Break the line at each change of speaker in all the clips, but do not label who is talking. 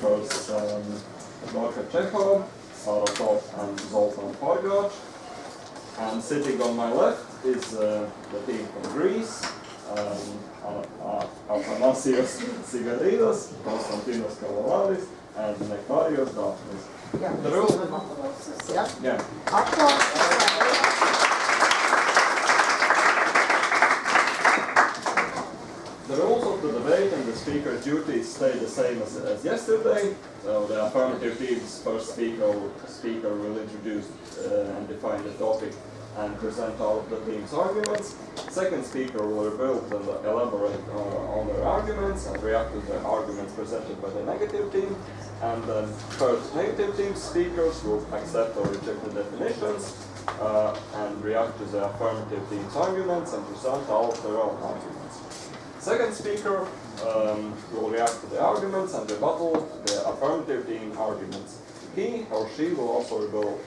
First, Dr. Chekhov, Saratov, and Zoltan Fargac. And sitting on my left is the team from Greece, Athanasios Sigaridos, Konstantinos Kavaladis, and Nekarios Daphnis.
Yeah,
The rules. Yeah. The rules of the debate and the speaker's duties stay the same as yesterday. So the affirmative team's first speaker will introduce and define the topic and present all of the team's arguments. Second speaker will rebuild and elaborate on their arguments and react to the arguments presented by the negative team. And then third negative team speakers will accept or reject the definitions and react to the affirmative team's arguments and present all of their own arguments. Second speaker will react to the arguments and rebuttal the affirmative team arguments. He or she will also rebuild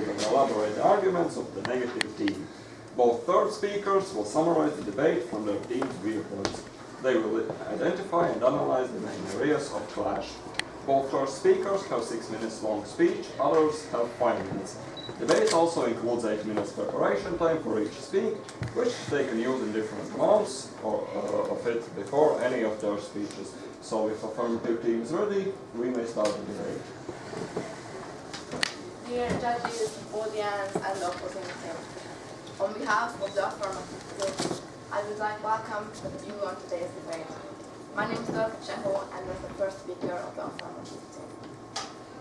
and elaborate the arguments of the negative team. Both third speakers will summarize the debate from their team's viewpoints. They will identify and analyze the main areas of clash. Both first speakers have 6 minutes long speech, others have 5 minutes. Debate also includes 8 minutes preparation time for each speak, which they can use in different amounts of it before any of their speeches. So if affirmative team is ready, we may start the debate.
Dear judges, audience, and opposing team, on behalf of the affirmative team, I would like to welcome you on today's debate. My name is Dr. Chekhov, and I'm the first speaker of the affirmative team.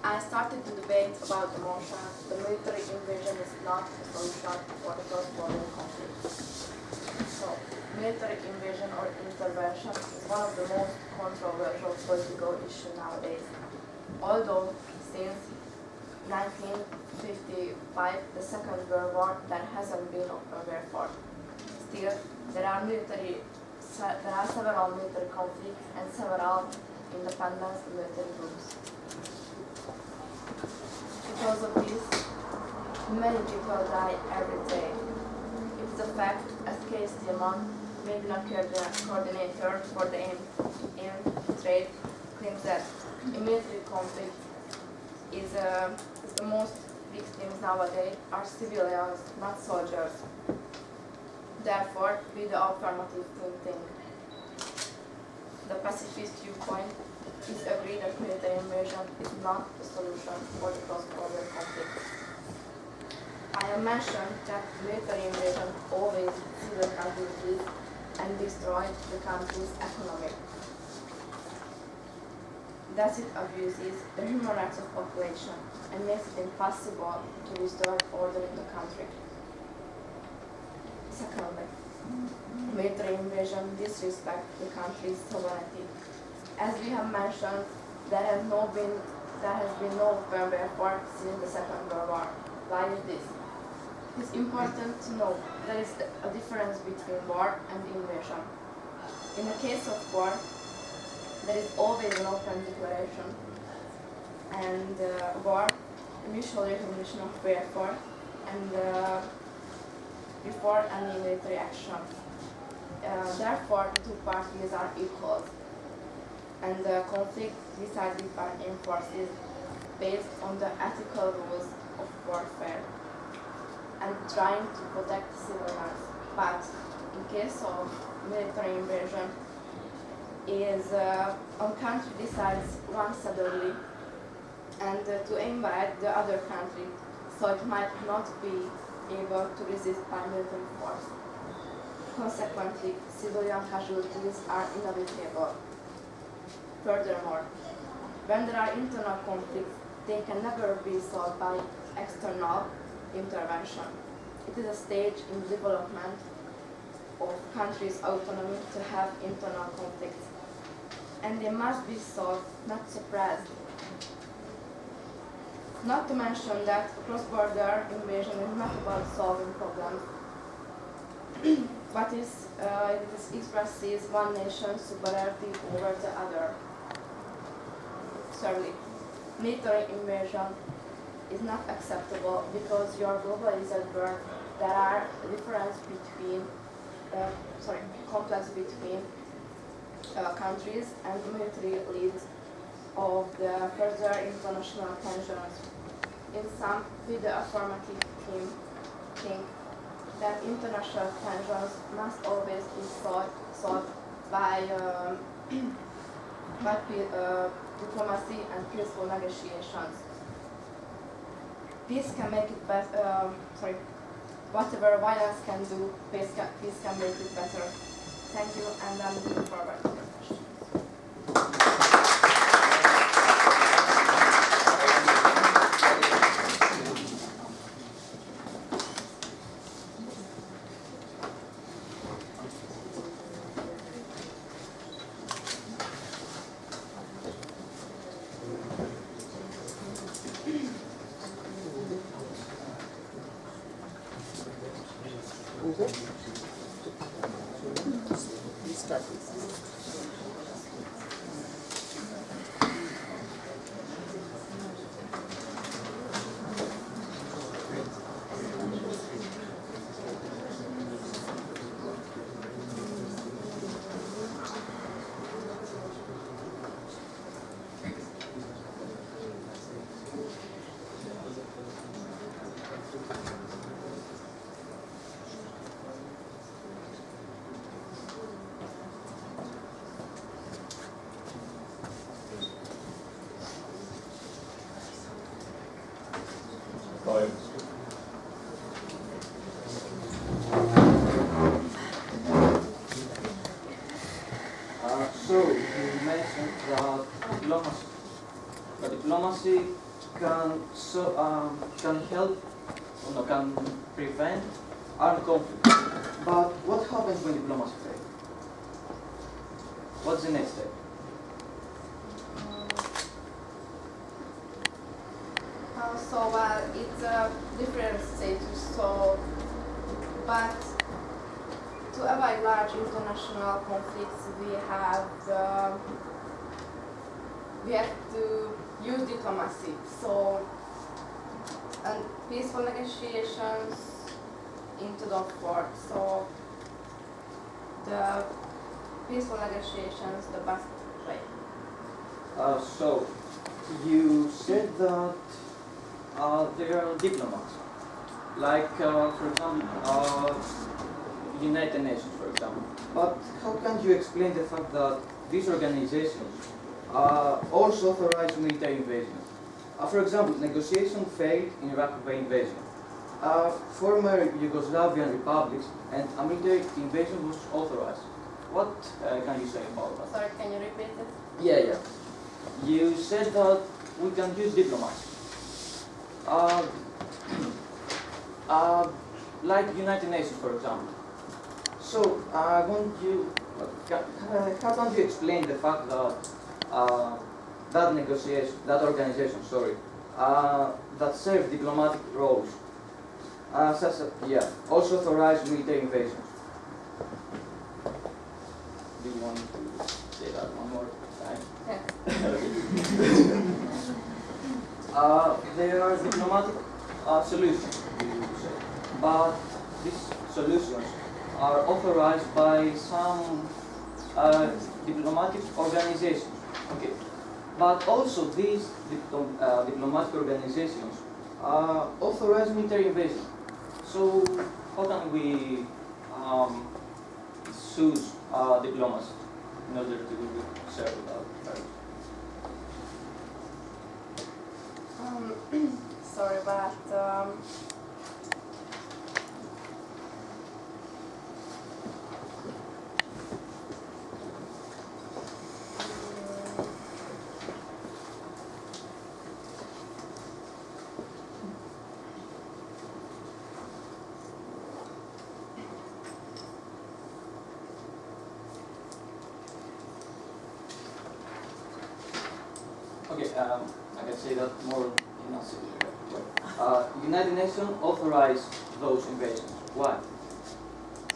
I started the debate about the motion the military invasion is not a solution for the cross-border conflict. So, military invasion or intervention is one of the most controversial political issues nowadays. Although since 1955, the Second World War, there hasn't been open warfare. Still, there are several military conflicts and several independent military groups. Because of this, many people die every day. It is a fact, as Case Tillman, Midland coordinator for the AIM trade, claims that a military conflict is the most victims nowadays are civilians, not soldiers. Therefore, we the affirmative team think. The pacifist viewpoint is agreed that military invasion is not the solution for the cross-border conflict. I have mentioned that military invasion always civil casualties and destroyed the country's economy. Thus it abuses the human rights of population and makes it impossible to restore order in the country. Secondly, military invasion disrespects the country's sovereignty. As we have mentioned, there has been no open warfare since the Second World War. Why is this? It is important to know there is a difference between war and invasion. In the case of war, there is always an open declaration and war, mutual recognition of warfare, and before any military action. Therefore, the two parties are equal, and the conflict decided by armed forces based on the ethical rules of warfare and trying to protect civilians. But in case of military invasion, one country decides unilaterally and to invade the other country, so it might not be able to resist by military force. Consequently, civilian casualties are inevitable. Furthermore, when there are internal conflicts, they can never be solved by external intervention. It is a stage in the development of countries' autonomy to have internal conflicts, and they must be solved, not suppressed. Not to mention that cross-border invasion is not about solving problems, but it expresses one nation's superiority over the other. Thirdly, military invasion is not acceptable because your globalized world, there are difference between, complex between countries and military leads of the further international tensions. In sum, with the affirmative think that international tensions must always be solved by, diplomacy and peaceful negotiations. Peace can make it better. Whatever violence can do, peace can make it better. Thank you, and I'm looking forward to your questions.
Five.
So you mentioned that diplomacy can help, can prevent armed conflict. But what happens when diplomacy fails? What's the next step?
It's a different status. But to avoid large international conflicts, we have to use diplomacy. And peaceful negotiations into the war. So the peaceful negotiations the best way.
So you said that there are diplomats, like for example, United Nations, for example. But how can you explain the fact that these organizations also authorize military invasion? For example, negotiation failed in Iraq by invasion. Former Yugoslavian republics and a military invasion was authorized. What can you say about that?
Sorry, can you repeat it?
Yeah. You said that we can use diplomats. Like United Nations, for example. So, how can you explain the fact that that organization, that serve diplomatic roles, also authorize military invasions? Do you want to say that one more time?
Yeah.
There are diplomatic solutions, you say, but these solutions are authorized by some diplomatic organizations. Okay, but also these diplomatic organizations authorize military invasion. So how can we choose diplomacy in order to serve that?
Sorry, but
okay, I can say that more in a civil way. United Nations authorized those invasions. Why?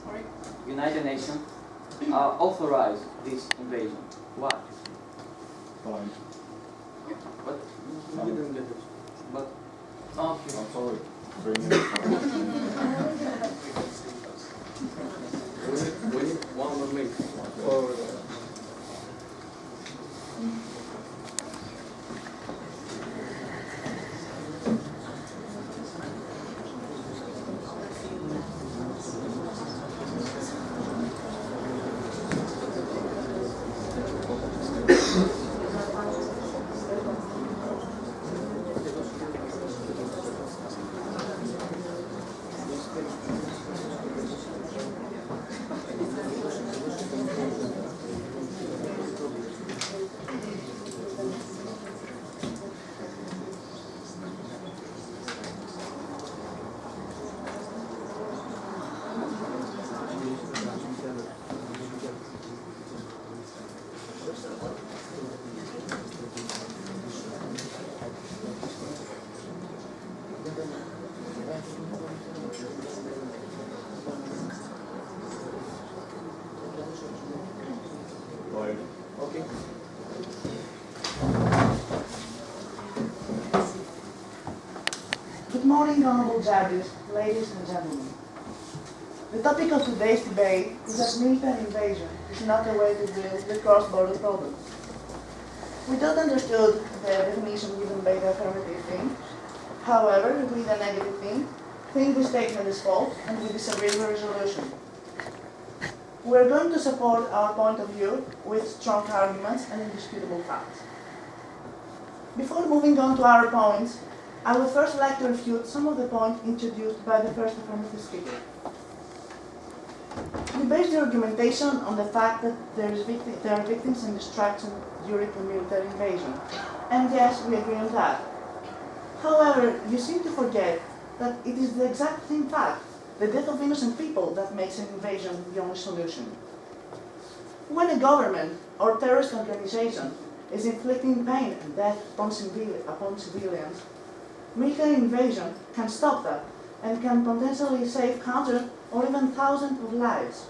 sorry.
United Nations authorized this invasion. Why?
Fine.
But
No.
we didn't get it. But okay.
I'm sorry. 3 minutes.
We need one more minute. honorable judges, ladies and gentlemen. The topic of today's debate is that military invasion is not the way to deal with cross-border problems. We don't understood the definition given by the affirmative thing. However, with the negative thing, think this statement is false and we disagree with the resolution. We're going to support our point of view with strong arguments and indisputable facts. Before moving on to our points, I would first like to refute some of the points introduced by the first affirmative speaker. We base the argumentation on the fact that there are victims and destruction during a military invasion. And yes, we agree on that. However, you seem to forget that it is the exact same fact, the death of innocent people, that makes an invasion the only solution. When a government or terrorist organization is inflicting pain and death upon civilians, military invasion can stop that and can potentially save hundreds or even thousands of lives.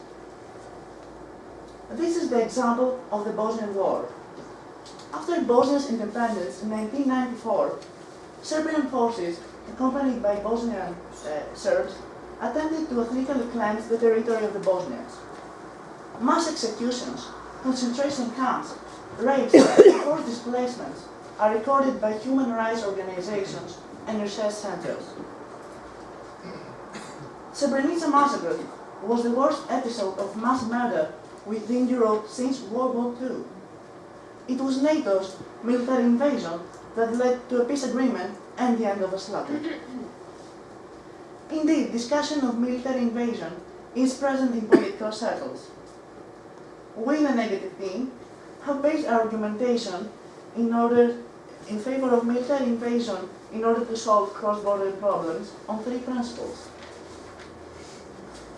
This is the example of the Bosnian War. After Bosnia's independence in 1994, Serbian forces, accompanied by Bosnian Serbs, attempted to ethnically cleanse the territory of the Bosnians. Mass executions, concentration camps, rapes, and forced displacements are recorded by human rights organizations and research centers. Srebrenica massacre was the worst episode of mass murder within Europe since World War II. It was NATO's military invasion that led to a peace agreement and the end of the slaughter. Indeed, discussion of military invasion is present in political circles. We, the negative team, have based our argumentation in favor of military invasion in order to solve cross-border problems on three principles.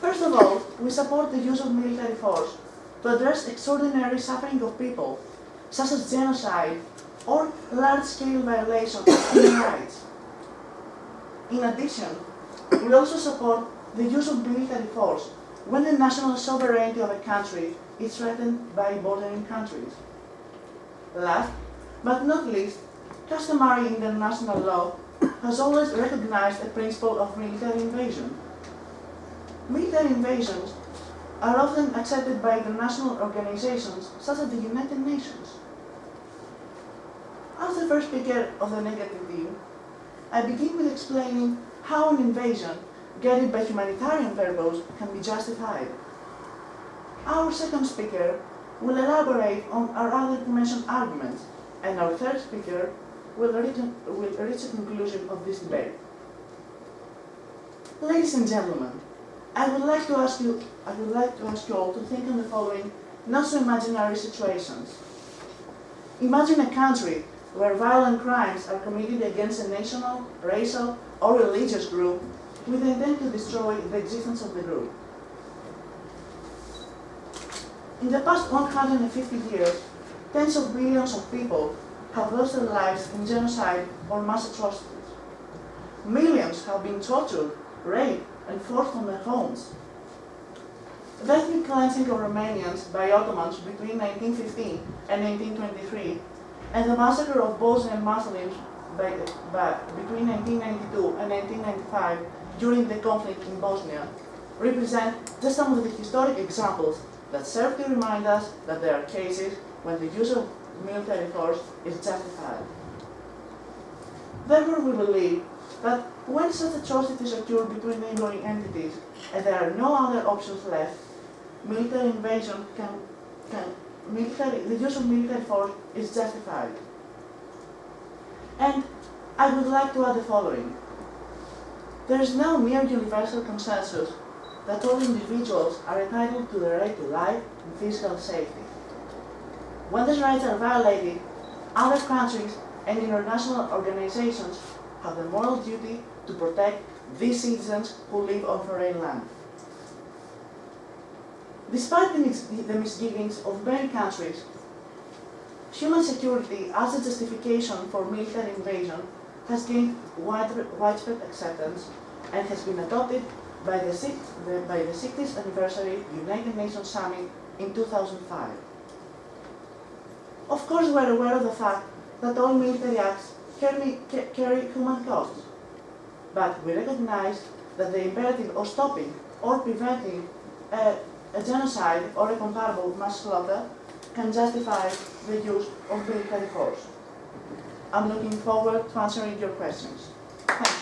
First of all, we support the use of military force to address extraordinary suffering of people, such as genocide or large-scale violation of human rights. In addition, we also support the use of military force when the national sovereignty of a country is threatened by bordering countries. Last but not least, customary international law has always recognized the principle of military invasion. Military invasions are often accepted by international organizations such as the United Nations. As the first speaker of the negative team, I begin with explaining how an invasion guided by humanitarian purpose can be justified. Our second speaker will elaborate on our other mentioned arguments, and our third speaker will reach a conclusion of this debate. Ladies and gentlemen, I would like to ask you all to think on the following not so imaginary situations. Imagine a country where violent crimes are committed against a national, racial, or religious group with the intent to destroy the existence of the group. In the past 150 years, tens of billions of people have lost their lives in genocide or mass atrocities. Millions have been tortured, raped, and forced from their homes. The ethnic cleansing of Romanians by Ottomans between 1915 and 1923, and the massacre of Bosnian Muslims between 1992 and 1995 during the conflict in Bosnia, represent just some of the historic examples that serve to remind us that there are cases when the use of military force is justified. Therefore, we believe that when such atrocities occur between neighboring entities and there are no other options left, military invasion the use of military force is justified. And I would like to add the following. There is no mere universal consensus that all individuals are entitled to the right to life and physical safety. When these rights are violated, other countries and international organizations have the moral duty to protect these citizens who live on foreign land. Despite the misgivings of many countries, human security as a justification for military invasion has gained widespread acceptance and has been adopted by the 60th anniversary United Nations Summit in 2005. Of course, we are aware of the fact that all military acts carry human costs. but we recognize that the imperative of stopping or preventing a genocide or a comparable mass slaughter can justify the use of military force. I'm looking forward to answering your questions. Thank you.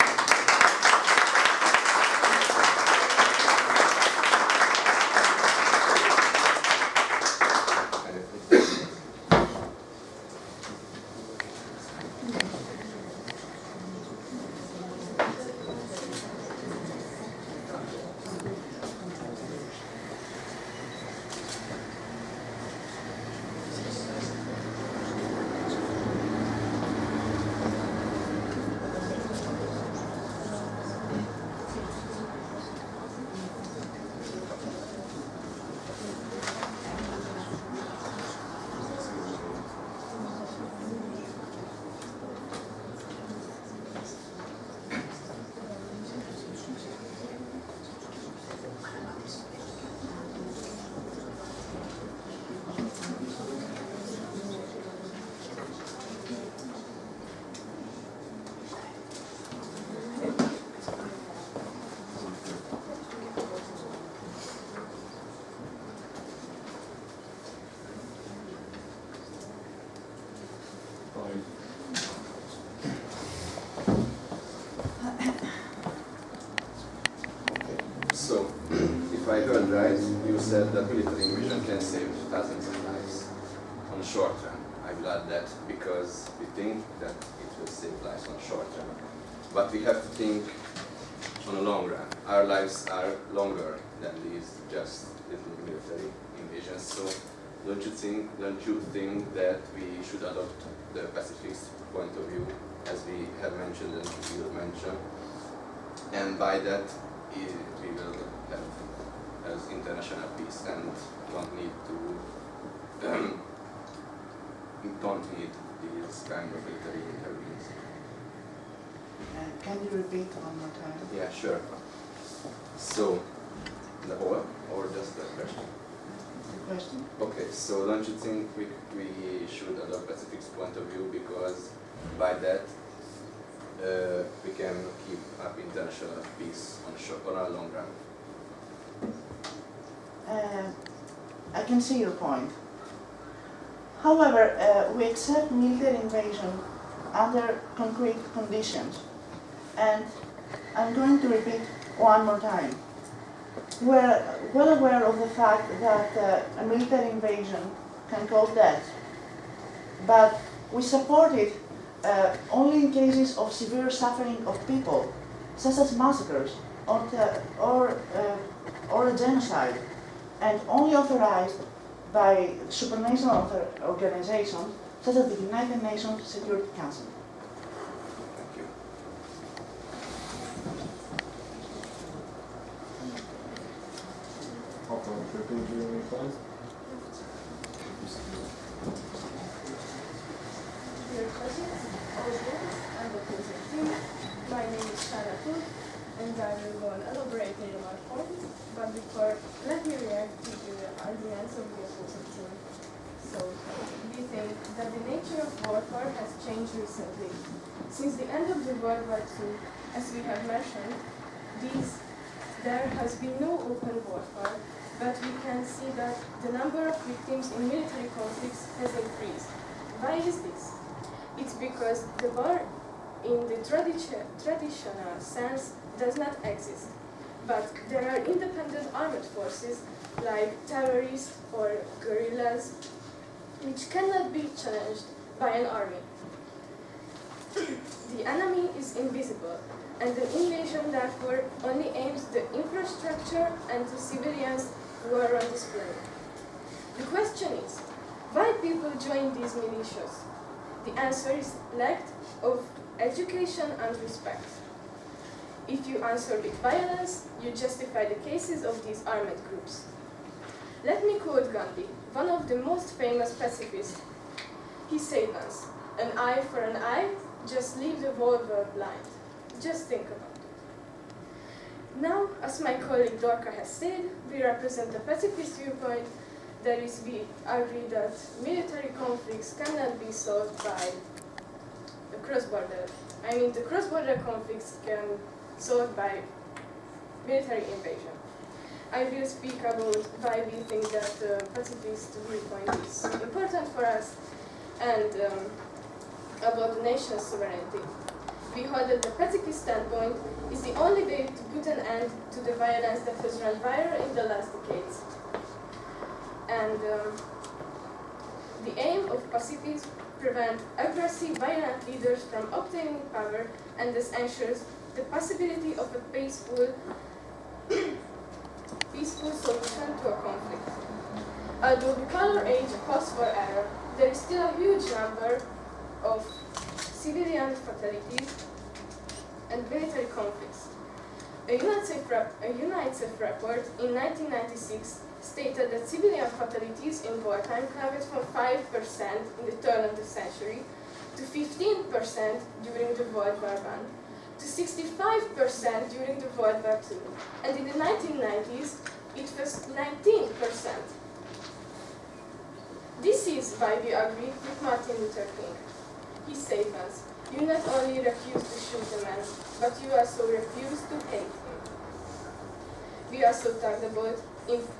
So, if I heard right, you said that military invasion can save thousands of lives on the short run. I'm glad that because we think that it will save lives on the short run. But we have to think on the long run. Our lives are longer than these just little military invasions. So, don't you think that we should adopt the pacifist point of view, as we have mentioned and we will mention, and by that we will have as international peace and don't need these kind of military interventions.
Can you repeat one more time?
Yeah, sure. So, the whole or just the question?
The question?
Okay, so don't you think we should adopt pacifist point of view, because by that we can keep up international peace on a long run?
I can see your point. However, we accept military invasion under concrete conditions. And I'm going to repeat one more time. We're well aware of the fact that a military invasion can cause death, but we support it only in cases of severe suffering of people, such as massacres or a genocide, and only authorized by supranational organizations such as the United Nations Security Council.
Thank you.
Dear colleagues, audience, and the present team, my name is Shana Tut, and I will go on elaborating on our points, but before, let me react to the arguments of the opposing team. So, we think that the nature of warfare has changed recently. Since the end of the World War II, as we have mentioned, there has been no open warfare, but we can see that the number of victims in military conflicts has increased. Why is this? It's because the war in the traditional sense does not exist, but there are independent armed forces like terrorists or guerrillas which cannot be challenged by an army. The enemy is invisible, and the invasion therefore only aims the infrastructure and the civilians who are on display. The question is, why people join these militias? The answer is lack of education and respect. If you answer with violence, you justify the cases of these armed groups. Let me quote Gandhi, one of the most famous pacifists. He said once, "An eye for an eye, just leave the whole world blind." Just think about it. Now, as my colleague Dorka has said, we represent the pacifist viewpoint. That is, we agree that military conflicts cannot be solved by the cross-border. I mean, the cross-border conflicts can
solved by military invasion. I will speak about why we think that the pacifist viewpoint is important for us and about the nation's sovereignty. We hold that the pacifist standpoint is the only way to put an end to the violence that has run viral in the last decades. And the aim of pacifism prevent aggressive, violent leaders from obtaining power and thus ensures the possibility of a peaceful solution to a conflict. Although we call our age a post-war era, there is still a huge number of civilian fatalities and military conflicts. A UNICEF report in 1996 stated that civilian fatalities in wartime climbed from 5% in the turn of the century to 15% during the World War I to 65% during the World War II, and in the 1990s it was 19%. This is why we agree with Martin Luther King. He said once, "You not only refuse to shoot a man, but you also refuse to hate him." We also talked about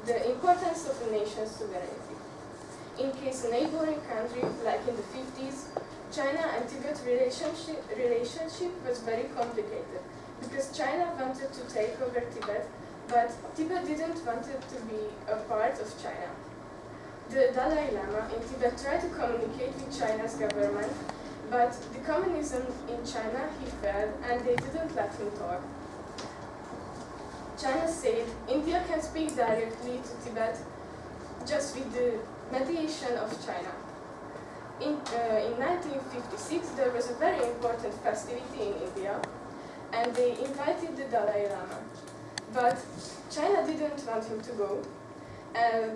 the importance of a nation's sovereignty. In case a neighboring country, like in the 50s, China and Tibet relationship was very complicated because China wanted to take over Tibet, but Tibet didn't want it to be a part of China. The Dalai Lama in Tibet tried to communicate with China's government, but the communism in China, he failed and they didn't let him talk. China said India can speak directly to Tibet just with the mediation of China. In 1956, there was a very important festivity in India, and they invited the Dalai Lama. But China didn't want him to go,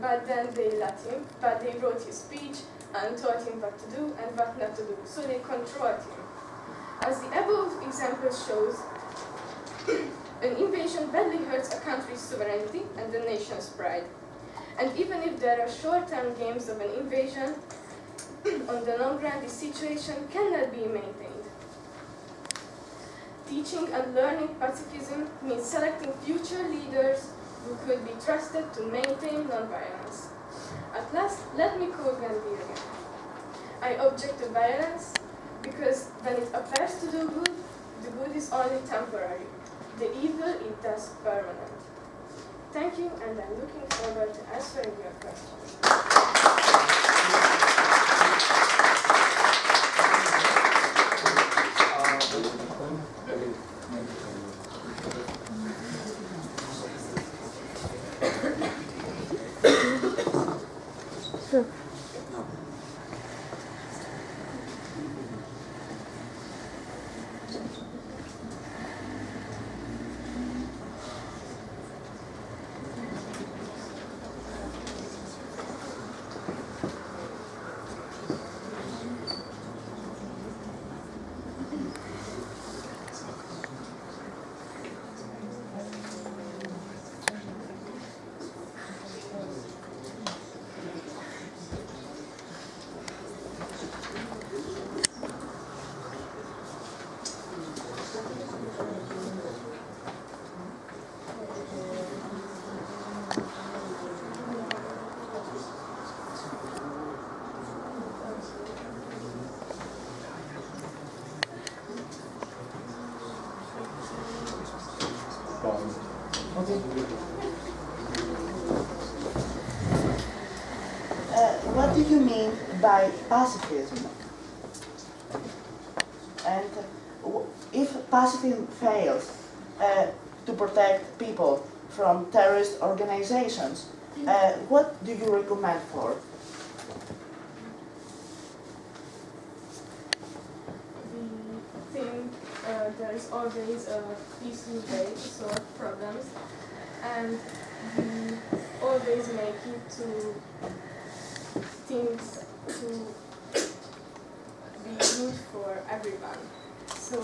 but then they let him, but they wrote his speech and taught him what to do and what not to do, so they controlled him. As the above example shows, an invasion badly hurts a country's sovereignty and the nation's pride. And even if there are short-term gains of an invasion, on the long run, this situation cannot be maintained. Teaching and learning pacifism means selecting future leaders who could be trusted to maintain non-violence. At last, let me quote Gandhi again. "I object to violence because when it appears to do good, the good is only temporary. The evil is thus permanent." Thank you, and I'm looking forward to answering your questions.
What do you mean by pacifism? And if pacifism fails to protect people from terrorist organizations, what do you recommend for?
We think there is always a peaceful way to solve problems, and we always make it to things to be good for everyone. So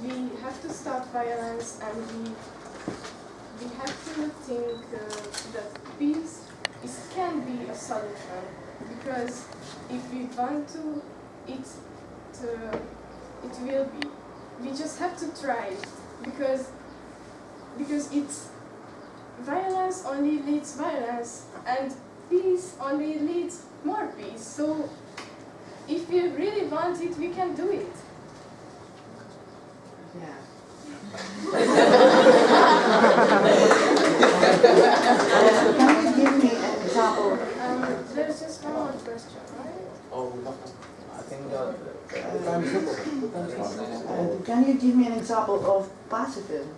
we have to stop violence, and we have to think that peace can be a solution, because if we want to, it will be. we just have to try it, because it's violence only leads violence, and peace only leads more peace. So if we really want it, we can do it.
Yeah. Can you give me an example?
There's just one more question, right?
I think that
Can you give me an example of pacifism?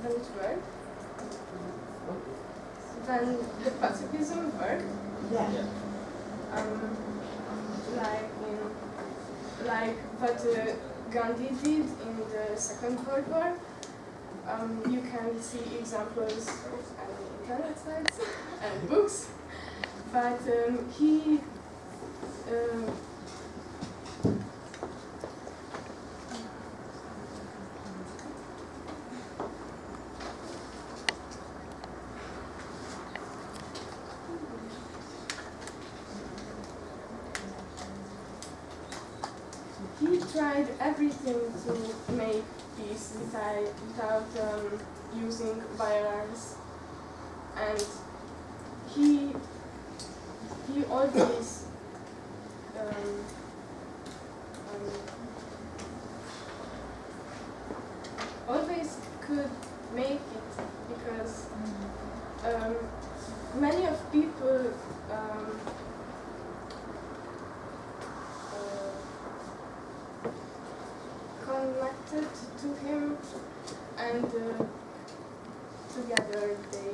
When it worked? When the pacifism worked?
Yeah.
Like what Gandhi did in the Second World War. You can see examples on internet sites and books, but he tried everything to make peace without using violence, and he always always could make it, because many of people connected to him, and together they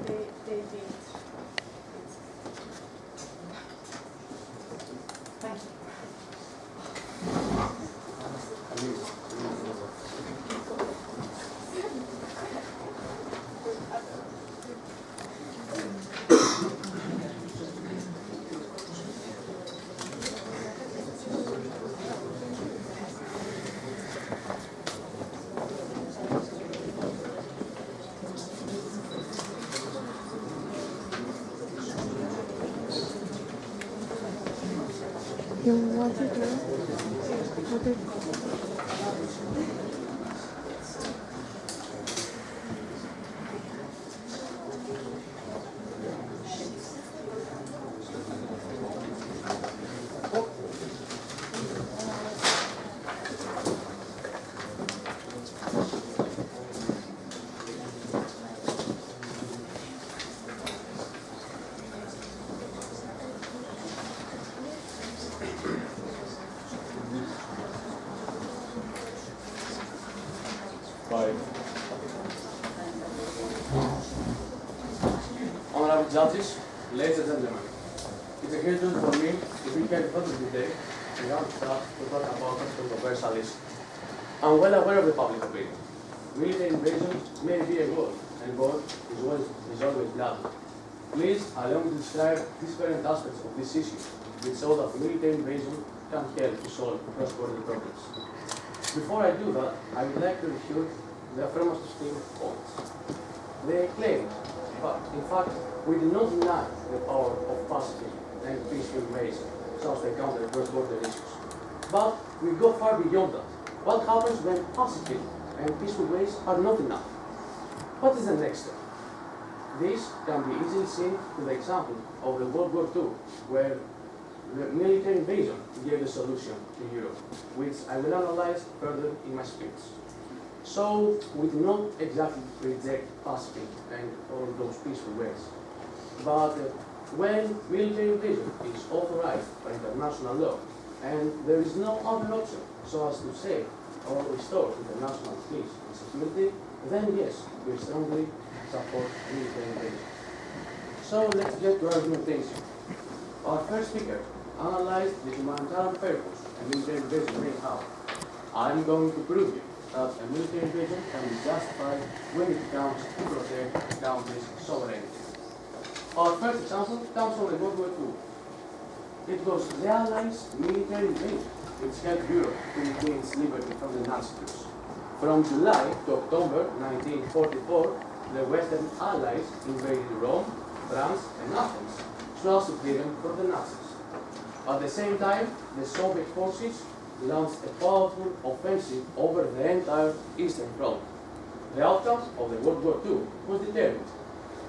did it.
Thank you.
You wanted to? Okay.
Honorable judges, ladies and gentlemen, it's a great honor for me to be here in front of you today and to talk about a controversial issue. I'm well aware of the public opinion. Military invasion may be a goal, and goal is always blood. Please allow me to describe different aspects of this issue, which show that military invasion can help to solve cross-border problems. Before I do that, I would like to refute the affirmative points. They claim, but in fact, we do not deny the power of pacifism and peaceful invasion, so as to counter cross-border issues. But we go far beyond that. What happens when pacifism and peaceful ways are not enough? What is the next step? This can be easily seen with the example of the World War II, where the military invasion gave the solution to Europe, which I will analyze further in my speech. So we do not exactly reject pacifism and all those peaceful ways. But when military invasion is authorized by international law, and there is no other option so as to save or restore international peace and security, then yes, we strongly support military invasion. So let's get to our argumentation. Our first speaker analyzed the humanitarian purpose a military invasion may have. I'm going to prove you that a military invasion can be justified when it comes to protect a country's sovereignty. Our first example comes from the World War II. It was the Allies' military invasion which helped Europe to regain its liberty from the Nazis. From July to October 1944, the Western Allies invaded Rome, France, and Athens, so as to free them from the Nazis. At the same time, the Soviet forces launched a powerful offensive over the entire Eastern Front. The outcome of the World War II was determined.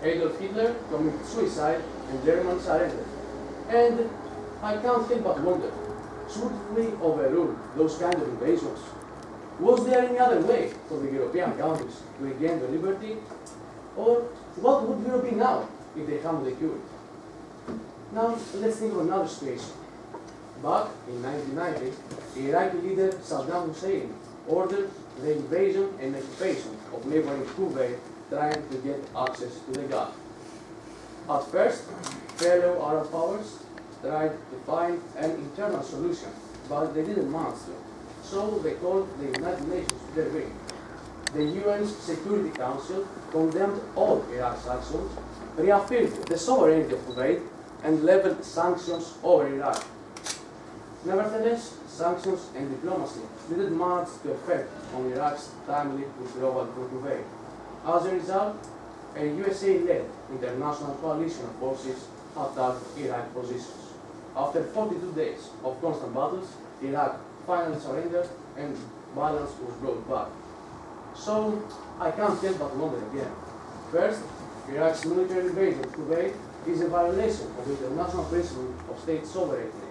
Adolf Hitler committed suicide and Germany surrendered. And I can't help but wonder, should we overrule those kind of invasions? Was there any other way for the European countries to regain their liberty? Or what would Europe be now if they found the cure? Now let's think of another situation. Back in 1990, Iraqi leader Saddam Hussein ordered the invasion and occupation of neighboring Kuwait, trying to get access to the Gulf. At first, fellow Arab powers tried to find an internal solution, but they didn't manage to. So they called the United Nations to intervene. The UN's Security Council condemned all Iraq's actions, reaffirmed the sovereignty of Kuwait, and leveled sanctions over Iraq. Nevertheless, sanctions and diplomacy didn't manage to effect on Iraq's timely withdrawal from Kuwait. As a result, a USA-led international coalition of forces attacked Iraq positions. After 42 days of constant battles, Iraq finally surrendered and balance was brought back. So, I can't help but wonder again. First, Iraq's military invasion of Kuwait is a violation of the international principle of state sovereignty.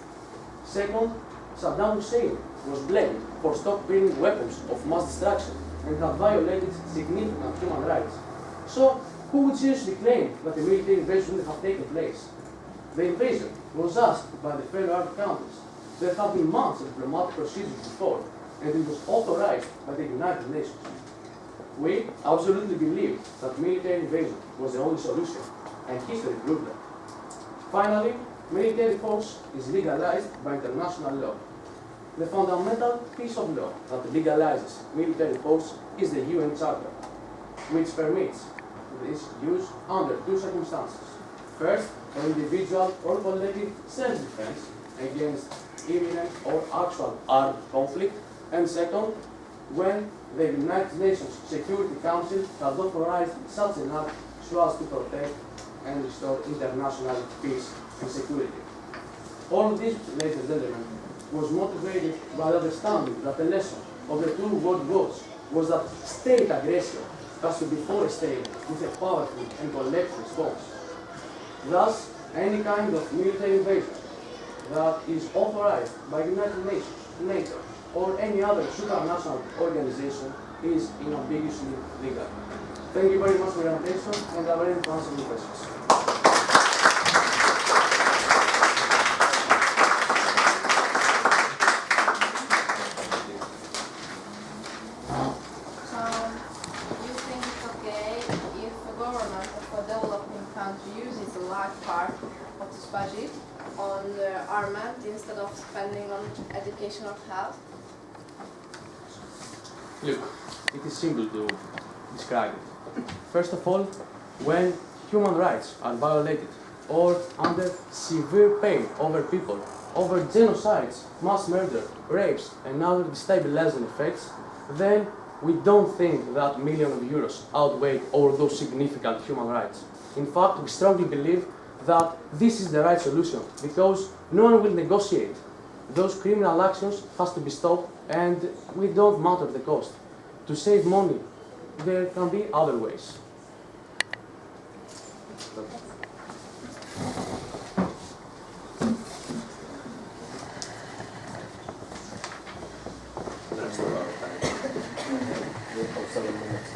Second, Saddam Hussein was blamed for stockpiling weapons of mass destruction and had violated significant human rights. So, who would seriously claim that a military invasion would have taken place? The invasion was asked by the fellow Arab countries. There have been months of diplomatic procedures before, and it was authorized by the United Nations. We absolutely believe that military invasion was the only solution, and history proved that. Finally, military force is legalized by international law. The fundamental piece of law that legalizes military force is the UN Charter, which permits this use under two circumstances. First, for individual or collective self-defense against imminent or actual armed conflict, and second, when the United Nations Security Council has authorized such an act so as to protect and restore international peace and security. All this, ladies and gentlemen, was motivated by the understanding that the lesson of the two world wars was that state aggression has to be forested with a powerful and collective response. Thus, any kind of military invasion that is authorized by the United Nations, NATO, or any other supranational organization is unambiguously legal. Thank you very much for your attention, and I'm ready to answer your questions.
You think it's okay if the government of a developing country uses a large part of its budget on armament instead of spending on education or health?
Look, it is simple to describe it. First of all, when human rights are violated or under severe pain over people, over genocides, mass murder, rapes, and other destabilizing effects, then we don't think that millions of euros outweigh all those significant human rights. In fact, we strongly believe that this is the right solution because no one will negotiate. Those criminal actions has to be stopped, and we don't matter the cost. To save money, there can be other ways.
That's a lot of time.
We have 7 minutes.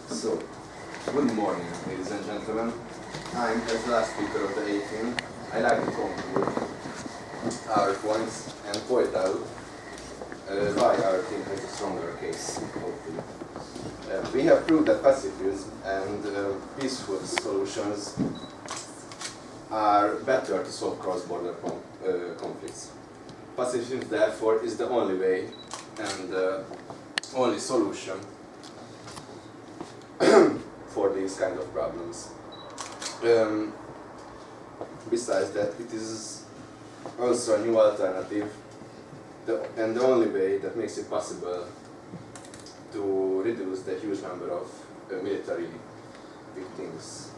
So, good morning, ladies and gentlemen. I'm, as the last speaker of the 18, I like to conclude our points and point out why our team has a stronger case, hopefully, after we have proved that pacifism and peaceful solutions are better to solve cross-border conflicts. Pacifism, therefore, is the only way and only solution for these kind of problems. Besides that, it is also a new alternative and the only way that makes it possible to reduce the huge number of military victims.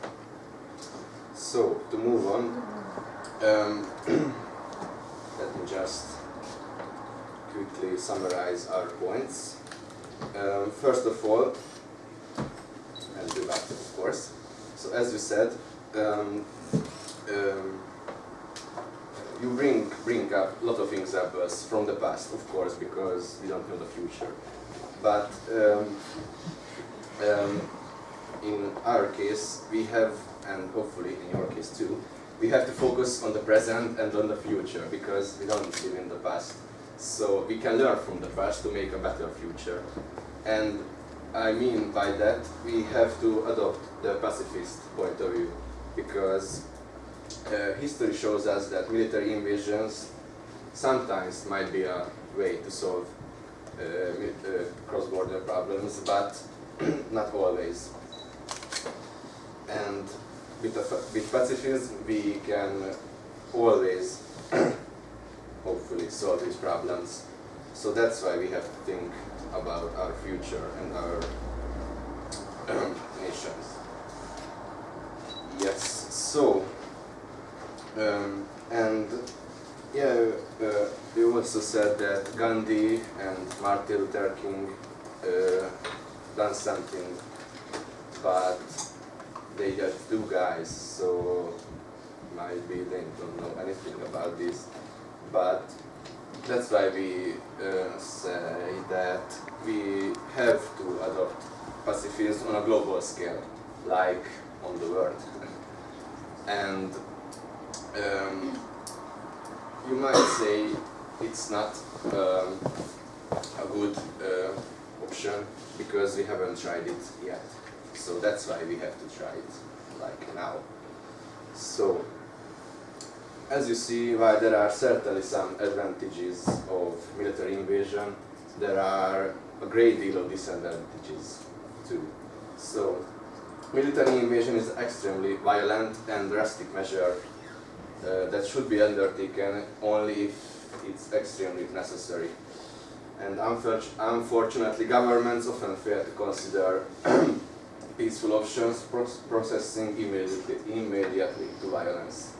So, to move on, let me just quickly summarize our points. First of all, and do that, of course. So, as you said, you bring up a lot of examples from the past, of course, because we don't know the future. But in our case, we have, and hopefully in your case too, we have to focus on the present and on the future, because we don't live in the past. So we can learn from the past to make a better future. And I mean by that, we have to adopt the pacifist point of view, because history shows us that military invasions sometimes might be a way to solve cross-border problems, but not always. And with pacifism, we can always, hopefully, solve these problems. So that's why we have to think about our future and our nations. Yes, so, and yeah, you also said that Gandhi and Martin Luther King done something, but they just two guys, so might be they don't know anything about this. But that's why we say that we have to adopt pacifism on a global scale, like on the world. And you might say it's not a good option because we haven't tried it yet. So that's why we have to try it, like now. So, as you see, while there are certainly some advantages of military invasion, there are a great deal of disadvantages too. So, military invasion is an extremely violent and drastic measure that should be undertaken only if it's extremely necessary. And unfortunately, governments often fail to consider peaceful options, processing immediately to violence.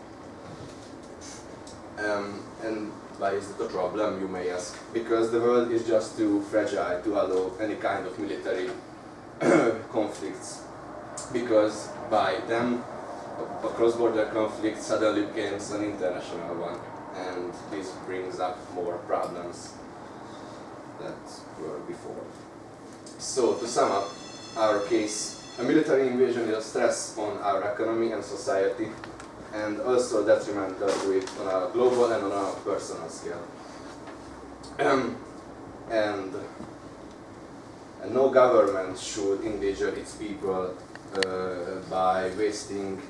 And why is it a problem, you may ask? Because the world is just too fragile to allow any kind of military conflicts. Because by them, a cross-border conflict suddenly becomes an international one, and this brings up more problems that were before. So, to sum up our case, a military invasion is a stress on our economy and society, and also detrimental to it on a global and on a personal scale. And no government should endanger its people by wasting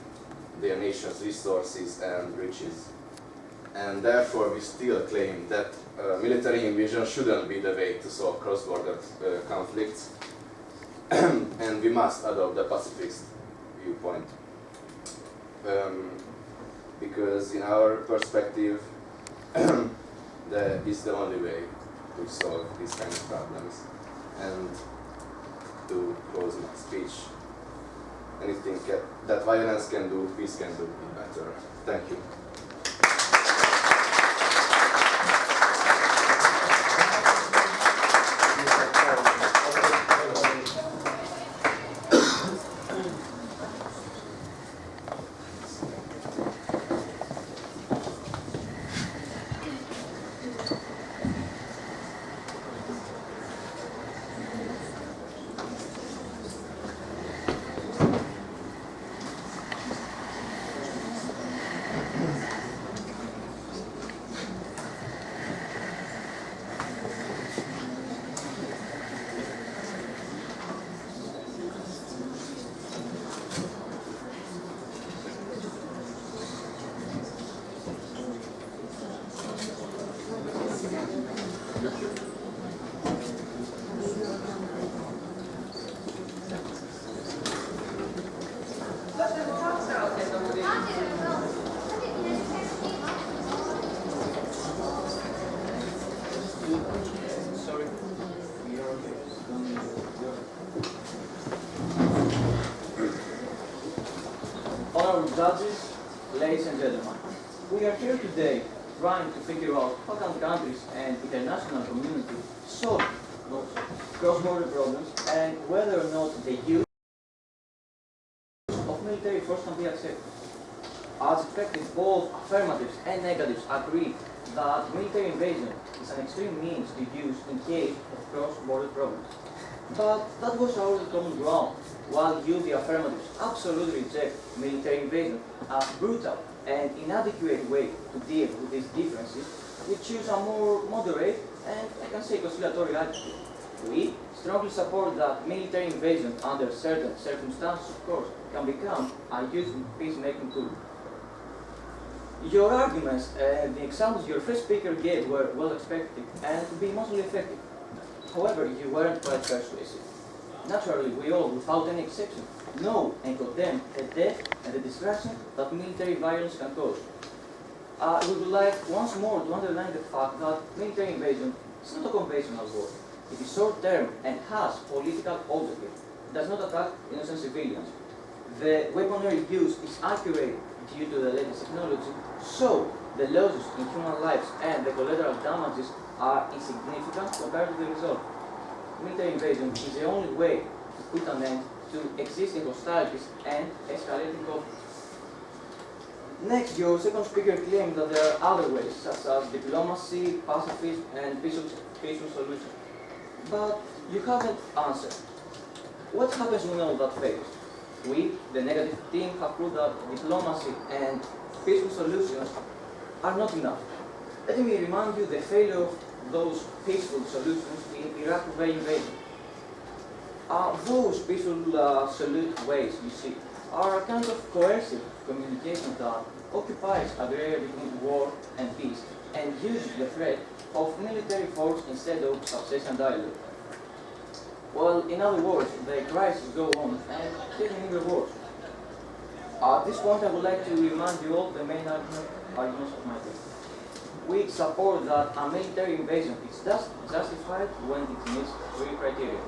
their nation's resources and riches. And therefore we still claim that military invasion shouldn't be the way to solve cross-border conflicts, and we must adopt the pacifist viewpoint. Because in our perspective, that is the only way to solve these kind of problems. And to close my speech, anything that violence can do, peace can do it better. Thank you.
honorable judges, ladies and gentlemen, we are here today trying to figure out how can countries and international community solve those cross-border problems and whether or not the use of military force can be accepted. As expected, both affirmatives and negatives agree that military invasion is an extreme means to use in case of cross-border problems. But that was our common ground, while you, the affirmatives, absolutely reject military invasion as brutal and inadequate way to deal with these differences, we choose a more moderate and, I can say, conciliatory attitude. We strongly support that military invasion under certain circumstances, of course, can become a useful peacemaking tool. Your arguments and the examples your first speaker gave were well expected and to be mostly effective. However, you weren't quite persuasive. Naturally, we all, without any exception, know and condemn the death and the destruction that military violence can cause. We would like once more to underline the fact that military invasion is not a conventional war. It is short-term and has political objectives. It does not attack innocent civilians. The weaponry used is accurate due to the latest technology, so the losses in human lives and the collateral damages are insignificant compared to the result. Military invasion is the only way to put an end to existing hostilities and escalating conflicts. Next, your second speaker claimed that there are other ways, such as diplomacy, pacifism, and peaceful solution. But you haven't answered. What happens when all that fails? We, the negative team, have proved that diplomacy and peaceful solutions are not enough. Let me remind you the failure of those peaceful solutions in Iraq-Kuwait invasion. Those peaceful ways, you see, are a kind of coercive communication that occupies a area between war and peace and uses the threat of military force instead of succession dialogue. Well, in other words, the crisis go on and getting even worse. At this point, I would like to remind you all the main arguments of my case. We support that a military invasion is just justified when it meets three criteria.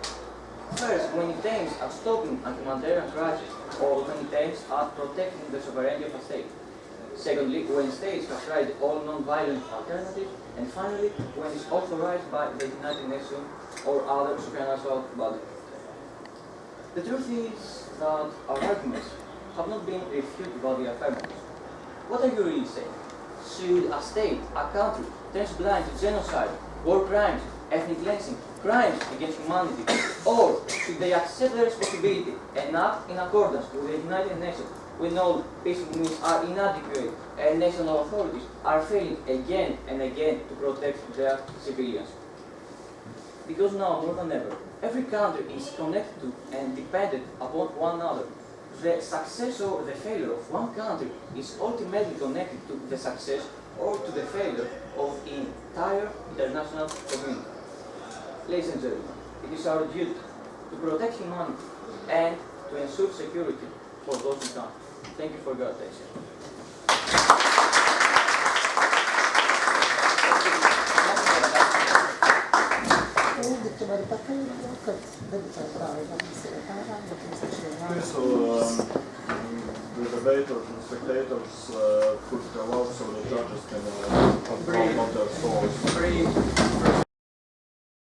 First, when it aims at stopping a humanitarian crisis or when it aims at protecting the sovereignty of a state. Secondly, when states have tried all non-violent alternatives. And finally, when it's authorized by the United Nations or other supranational body. The truth is that our arguments have not been refuted by the affirmatives. What are you really saying? Should a state, a country, turn blind to genocide, war crimes, ethnic cleansing, crimes against humanity, or should they accept the responsibility and act in accordance with the United Nations when all peaceful means are inadequate and national authorities are failing again and again to protect their civilians? Because now, more than ever, every country is connected to and dependent upon one another. The success or the failure of one country is ultimately connected to the success or to the failure of the entire international community. Ladies and gentlemen, it is our duty to protect humanity and to ensure security for those who come. Thank you for your attention.
Okay, so the debaters and spectators could go out so the judges can confirm what their scores.